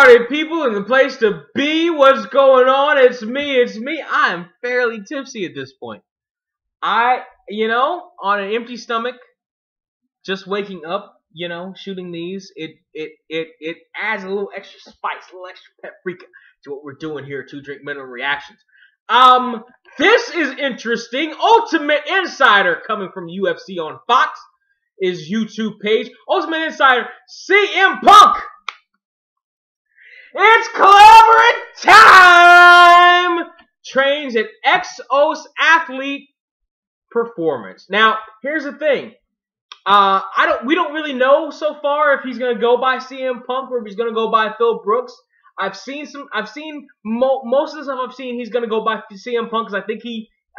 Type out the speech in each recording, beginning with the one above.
party, people, and the place to be. What's going on? It's me. I am fairly tipsy at this point. On an empty stomach, just waking up, shooting these, it adds a little extra spice, a little extra paprika to what we're doing here. 2 Drink Minimum Reactions. This is interesting. Ultimate Insider coming from UFC on Fox, his YouTube page. Ultimate Insider, CM Punk. It's clobberin time! Trains at EXOS Athlete Performance. Now, here's the thing. We don't really know so far if he's gonna go by CM Punk or if he's gonna go by Phil Brooks. Most of the stuff I've seen he's gonna go by CM Punk because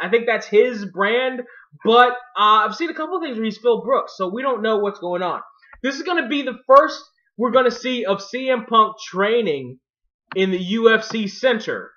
I think that's his brand. But I've seen a couple of things where he's Phil Brooks, so we don't know what's going on. This is gonna be the first we're gonna see of CM Punk training in the UFC Center,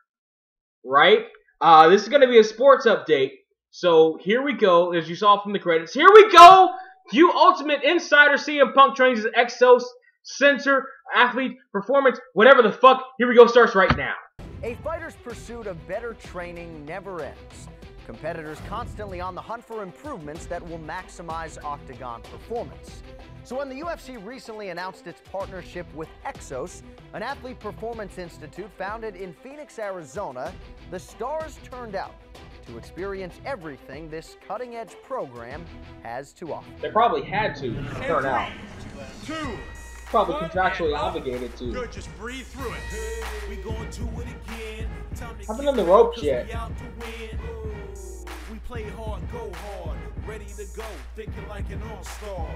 right? This is gonna be a sports update. So here we go, as you saw from the credits. Here we go! You Ultimate Insider, CM Punk trains at EXOS Center Athlete Performance, whatever the fuck. Here we go, starts right now. A fighter's pursuit of better training never ends. Competitors constantly on the hunt for improvements that will maximize octagon performance. So when the UFC recently announced its partnership with EXOS, an athlete performance institute founded in Phoenix, Arizona, the stars turned out to experience everything this cutting-edge program has to offer. They probably had to turn out. Probably contractually obligated to. Good, just breathe through it. We gonna do it again. Haven't done the ropes yet. We play hard, go hard, ready to go, thinking like an all-star.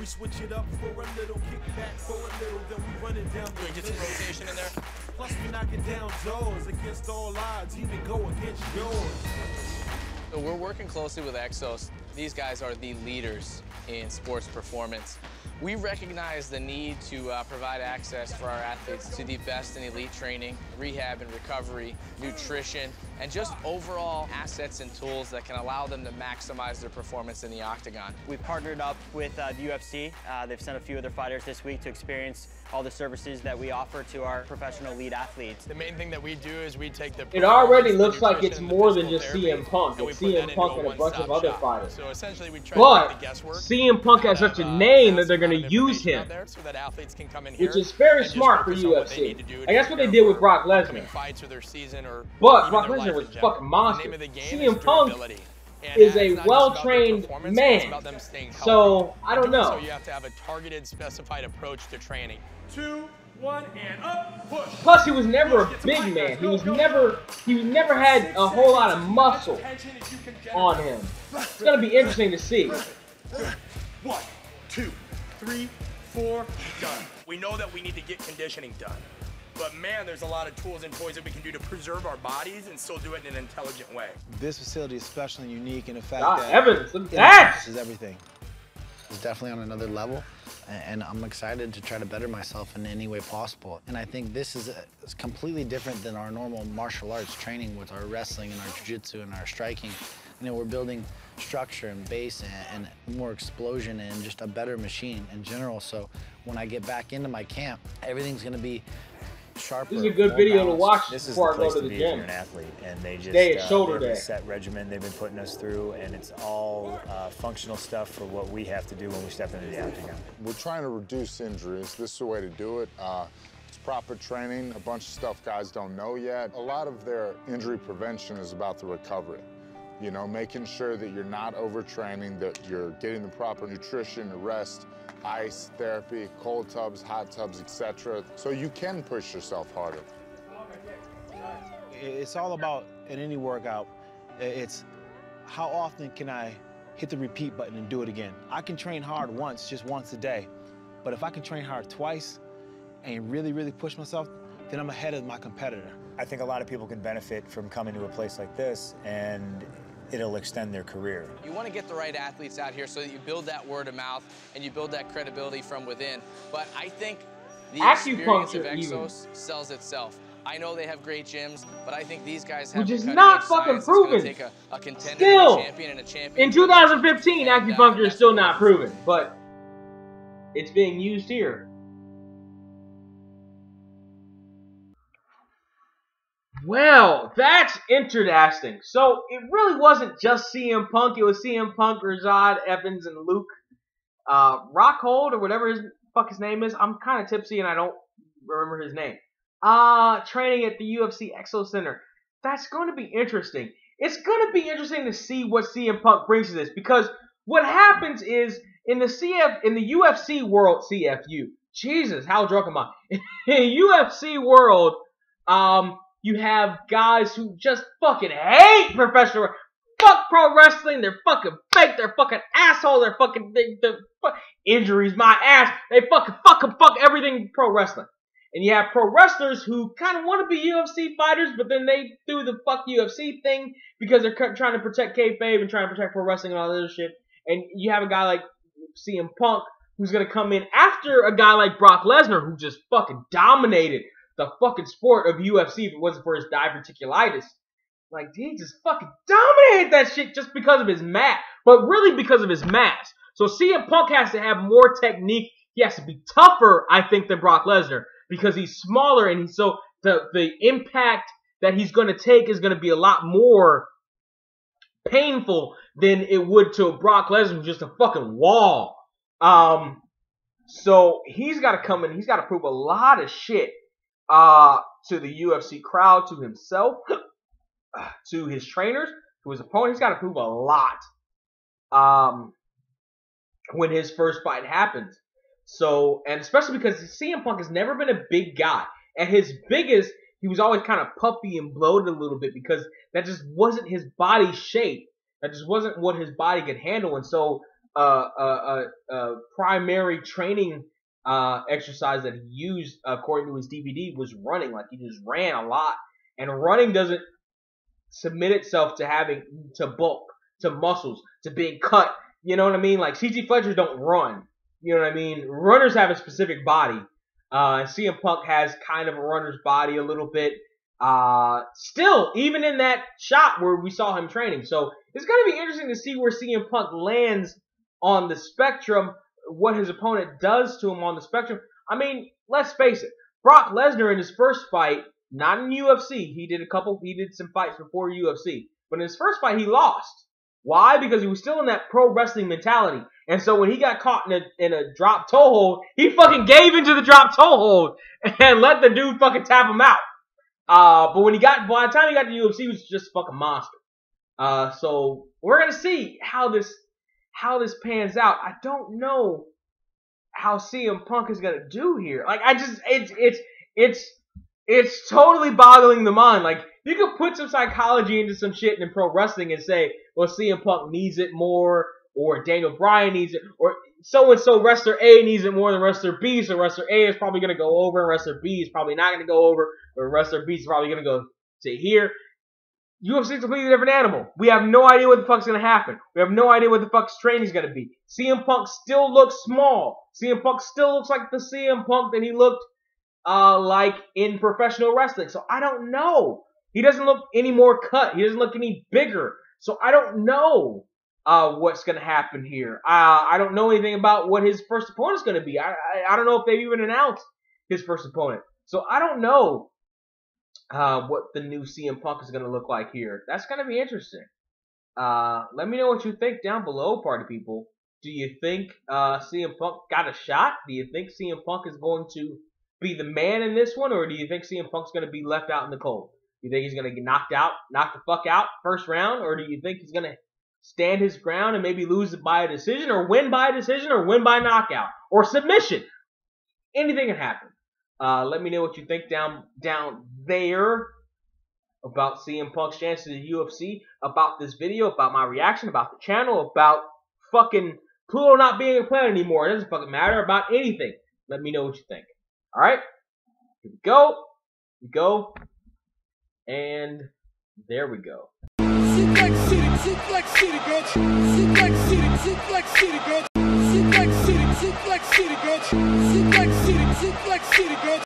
We switch it up for a little, kick back for a little, then we run it down. We get some rotation in there. Plus we knock it down doors against all odds, even go against yours. So we're working closely with EXOS. These guys are the leaders in sports performance. We recognize the need to provide access for our athletes to the best in elite training, rehab and recovery, nutrition, and just overall assets and tools that can allow them to maximize their performance in the octagon. We've partnered up with the UFC. They've sent a few of their fighters this week to experience all the services that we offer to our professional elite athletes. The main thing that we do is we take the... It already looks like it's more than just CM Punk. It's CM Punk and a bunch of other fighters. So essentially we try but to take the guesswork. CM Punk has such a name that they're going to use him, so that athletes can come in here, which is very smart for UFC. I guess what they did with Brock Lesnar. But Brock Lesnar was fucking monster. CM Punk is a well-trained man, so I don't know. So you have to have a targeted, specified approach to training. 2, 1, and up, push. Plus, he was never a big man. He never had a whole lot of muscle on him. It's gonna be interesting to see. 1, 2, 3, 4, done. We know that we need to get conditioning done. But man, there's a lot of tools and toys that we can do to preserve our bodies and still do it in an intelligent way. This facility is special and unique in the fact that Evans, look at that! This is everything. It's definitely on another level, and I'm excited to try to better myself in any way possible. And I think this is completely different than our normal martial arts training with our wrestling and our jiu-jitsu and our striking. We're building structure and base and more explosion and just a better machine in general. So when I get back into my camp, everything's going to be sharper. This is a good video to watch this before I go to the gym. An athlete, and they just day is shoulder day. A set regimen they've been putting us through, and it's all functional stuff for what we have to do when we step into the octagon. We're trying to reduce injuries. This is the way to do it. It's proper training, a bunch of stuff guys don't know yet. A lot of their injury prevention is about the recovery. Making sure that you're not overtraining, that you're getting the proper nutrition, rest, ice, therapy, cold tubs, hot tubs, etc. So you can push yourself harder. It's all about, in any workout, it's how often can I hit the repeat button and do it again. I can train hard just once a day. But if I can train hard twice and really, really push myself, then I'm ahead of my competitor. I think a lot of people can benefit from coming to a place like this, and it'll extend their career. You want to get the right athletes out here so that you build that word of mouth and you build that credibility from within. But I think the experience of EXOS sells itself. I know they have great gyms, but I think these guys have which is not fucking proven. Take a contender, still, a champion, and a champion. In 2015, acupuncture is still not proven, but it's being used here. Well, that's interesting. So it really wasn't just CM Punk. It was CM Punk, Rashad Evans, and Luke Rockhold, or whatever his name is. I'm kind of tipsy and I don't remember his name. Training at the UFC Exo Center. That's going to be interesting. It's going to be interesting to see what CM Punk brings to this, because what happens is in the UFC world, CFU. Jesus, how drunk am I? In the UFC world, you have guys who just fucking hate professional wrestling. Fuck pro wrestling. They're fucking fake. They're fucking assholes. They're fucking injuries. My ass. They fuck everything pro wrestling. And you have pro wrestlers who kind of want to be UFC fighters, but then they do the fuck UFC thing because they're trying to protect kayfabe and trying to protect pro wrestling and all that other shit. And you have a guy like CM Punk who's going to come in after a guy like Brock Lesnar who just fucking dominated the fucking sport of UFC if it wasn't for his diverticulitis. Like, he just fucking dominated that shit just because of his mask, but really because of his mask. So CM Punk has to have more technique. He has to be tougher, I think, than Brock Lesnar because he's smaller, and so the impact that he's going to take is going to be a lot more painful than it would to Brock Lesnar, who's just a fucking wall. So he's got to come in. He's got to prove a lot of shit to the UFC crowd, to himself, to his trainers, to his opponent. He's got to prove a lot when his first fight happens. So, and especially because CM Punk has never been a big guy. At his biggest, he was always kind of puffy and bloated a little bit because that just wasn't his body shape. That just wasn't what his body could handle. And so, primary training exercise that he used, according to his DVD, was running. Like, he just ran a lot. And running doesn't submit itself to having to bulk, to muscles, to being cut. You know what I mean? Like, C.G. Fletchers don't run. You know what I mean? Runners have a specific body. CM Punk has kind of a runner's body a little bit. Still, even in that shot where we saw him training. So, it's going to be interesting to see where CM Punk lands on the spectrum, what his opponent does to him on the spectrum. I mean, let's face it. Brock Lesnar in his first fight, not in UFC. He did some fights before UFC. But in his first fight, he lost. Why? Because he was still in that pro wrestling mentality. And so when he got caught in a drop toe hold, he fucking gave into the drop toe hold and let the dude fucking tap him out. But by the time he got to UFC, he was just a fucking monster. So we're gonna see how this pans out. I don't know how CM Punk is gonna do here. Like, it's totally boggling the mind. Like, you could put some psychology into some shit in pro wrestling and say, well, CM Punk needs it more, or Daniel Bryan needs it, or so-and-so wrestler A needs it more than wrestler B, so wrestler A is probably going to go over, and wrestler B is probably not going to go over, or wrestler B is probably going to go to here. UFC is a completely different animal. We have no idea what the fuck's going to happen. We have no idea what the fuck's training is going to be. CM Punk still looks small. CM Punk still looks like the CM Punk that he looked like in professional wrestling. So I don't know. He doesn't look any more cut. He doesn't look any bigger. So I don't know what's going to happen here. I don't know anything about what his first opponent's going to be. I don't know if they've even announced his first opponent. So I don't know what the new CM Punk is going to look like here. That's going to be interesting. Let me know what you think down below, party people. Do you think CM Punk got a shot? Do you think CM Punk is going to be the man in this one? Or do you think CM Punk's going to be left out in the cold? You think he's going to get knocked the fuck out first round? Or do you think he's going to stand his ground and maybe lose by a decision, or win by a decision, or win by knockout, or submission? Anything can happen. Let me know what you think down there about CM Punk's chances in the UFC, about this video, about my reaction, about the channel, about fucking Pluto not being a planet anymore. It doesn't fucking matter about anything. Let me know what you think. Alright? Here we go. We go. And there we go. Suplex City, Suplex City, bitch. Suplex City, Suplex City, bitch. Suplex City, Suplex City, bitch. Suplex City, Suplex City, bitch.